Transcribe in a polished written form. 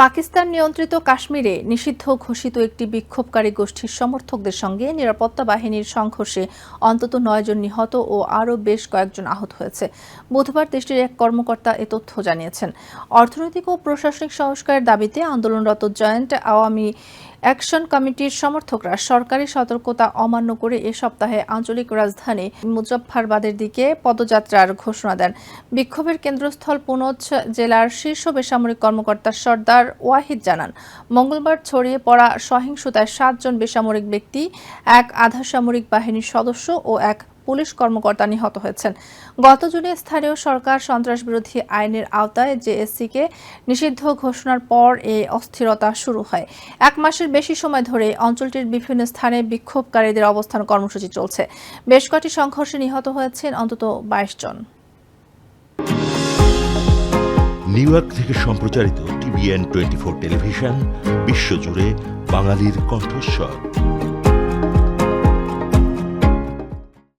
পাকিস্তান নিয়ন্ত্রিত কাশ্মীরে নিষিদ্ধ ঘোষিত একটি বিক্ষোভকারী গোষ্ঠীর সমর্থকদের সঙ্গে নিরাপত্তা বাহিনীর সংঘর্ষে অন্তত ৯ জন নিহত ও আরও বেশ কয়েকজন আহত হয়েছে। বুধবার দেশটির এক কর্মকর্তা এ তথ্য জানিয়েছেন। অর্থনৈতিক ও প্রশাসনিক সংস্কারের দাবিতে আন্দোলনরত জয়েন্ট আওয়ামী অ্যাকশন কমিটির সমর্থকরা সরকারি সতর্কতা অমান্য করে এ সপ্তাহে আঞ্চলিক রাজধানী মুজফ্ফরবাদের দিকে পদযাত্রার ঘোষণা দেন। বিক্ষোভের কেন্দ্রস্থল পুনচ জেলার শীর্ষ বেসামরিক কর্মকর্তা সর্দার ওয়াহিদ জানান, মঙ্গলবার ছড়িয়ে পড়া সহিংসতায় ৭ জন বেসামরিক ব্যক্তি, এক আধাসামরিক বাহিনীর সদস্য ও এক পুলিশ কর্মকর্তা নিহত হয়েছেন। গত জুনে স্থানীয় সরকার সন্ত্রাসবিরোধী আইনের আওতায় জেএসসিকে নিষিদ্ধ ঘোষণার পর এ অস্থিরতা শুরু হয়। ১ মাসের বেশি সময় ধরে অঞ্চলটির বিভিন্ন স্থানে বিক্ষোভকারীদের অবস্থান কর্মসূচি চলছে। বেশ কয়েকটি সংঘর্ষে নিহত হয়েছেন অন্তত ২২ জন। নিউ ইয়র্ক থেকে সম্প্রচারিত TVN 24 টেলিভিশন বিশ্বজুড়ে বাঙালির কণ্ঠস্বর।